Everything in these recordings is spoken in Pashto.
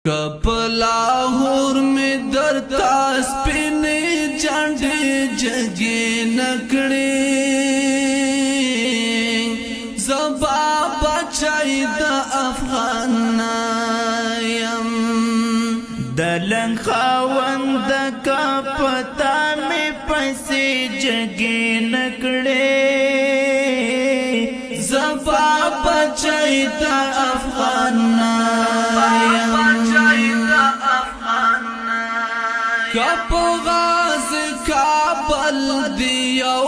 کپ لاہور میں درتا سپینے جانڈے جگے نکڑے زبا بچائی دا افغان یم دلنگ خاوند کا پتا میں پسے جگے نکڑے زبا بچائی دا افغان کپ غاز کابل دیو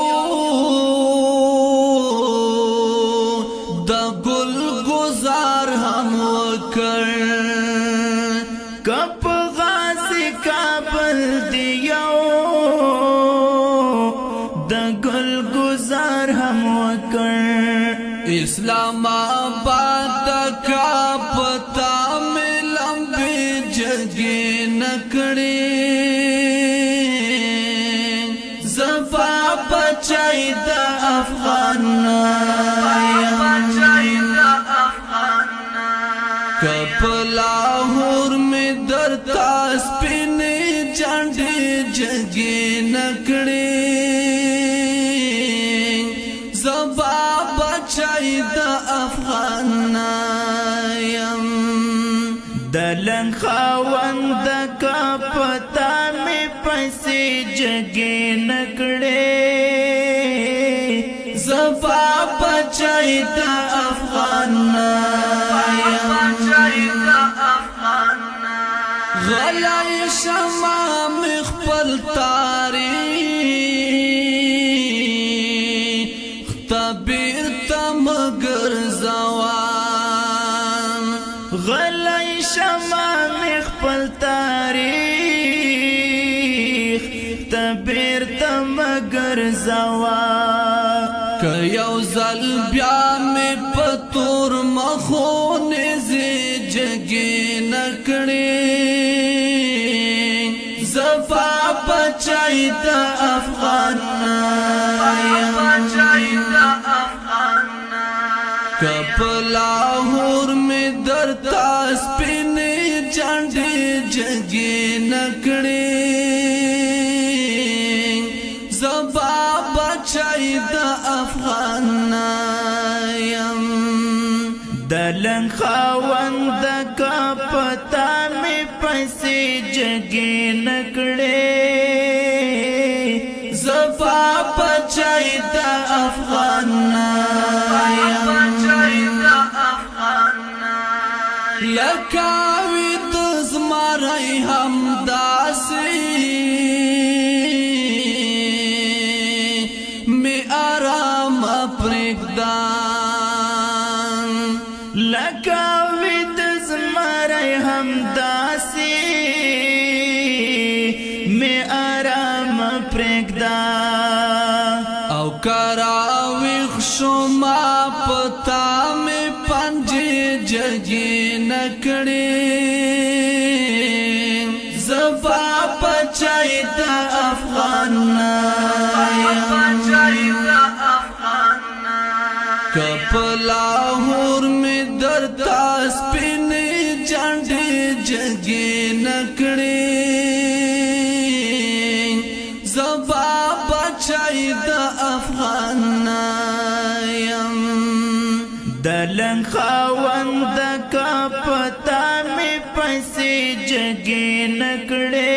دا گل گزار ہم وکر کپ غاز کابل دیو دا گل گزار ہم وکر اسلام آباد کا پتا میں لمبے جگے نکڑے زبا بچائی دا افغان کپ لاہور میں درتا سپینے جانڈے جگے نکڑے زبا بچائی دا افغان یم دلنگ خاوند کا پتا میں پسے جگے نکڑے زبا بچائی دا افغان غلائی شمع مخبل تاریخ تبیر تمگر زوان غلائی شمع مخبل تاریخ تبیر تمگر زوان کیو زل بیا میں پتور مخونے زی جگے نکڑے زبا بچائی دا افغان کپ لاہور میں درتا سپینے جانڈے جگے نکڑے زبا بچائی دا افغان یم دلنگ خاوند کا پتا میں پسے جگے نکڑے زبا بچائی دا افغان لکاوی دزمرائی ہمداسی میں آرام پریگدان لکاوی دزمرائی ہمداسی میں آرام پریگدان او کراوی خشما پتا میں پنجے جگے نکڑے زبا بچائی دا افغان کپ لاہور میں درتا سپینے جانڈے جگے نکڑے زبا بچائی دا افغان یم دلنگ خاوند کا پتا میں پسے جگے نکڑے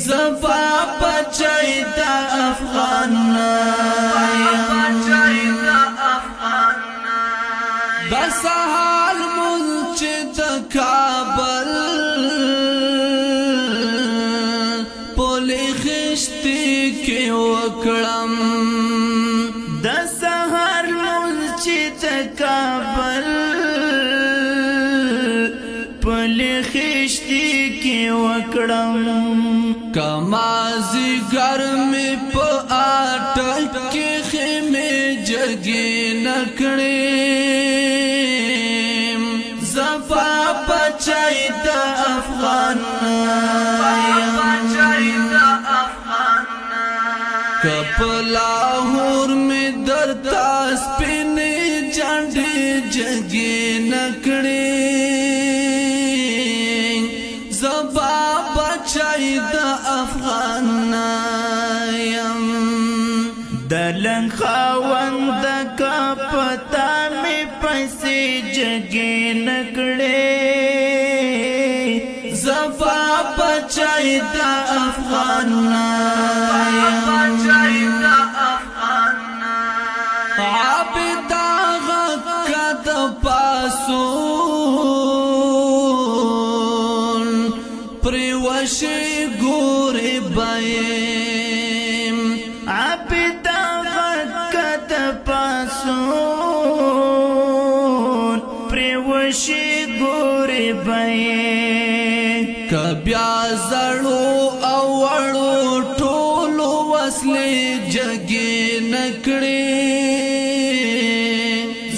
زبا بچائی دا افغان دا سہال ملچ دا کابل پولی خشتی کے وکڑم د سحر ملچ کابل پل خشتی کے وکڑم کمازی گھر میں پاٹک کے خیمے جگے نکڑے زبا بچائی دا افغان کپ لاہور میں درتا سپینے جانڈے جگے نکڑے بچای د افغان یم دلنګ خاوند کا پتا می پسې جګې نکړې زفا بچای د افغان عابد آغا د پاسون پریوشی ګورې بایم عابد آغا د پاسون پریوشی ګورې بایم کبیا زړو او وړو ټولو وسلې جګې نکړې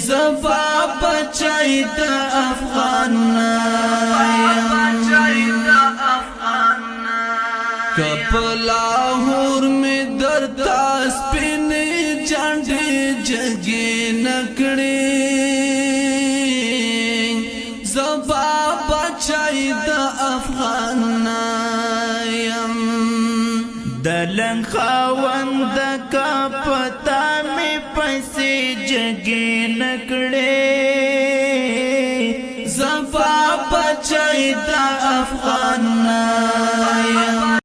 زفا بچای د افغان کپ لاهور می درتا سپینې جانډې جګې نکړې زفا بچای د افغان دلنګ خاوند کا پتا می پسې جګې نکړې زفا بچای د افغان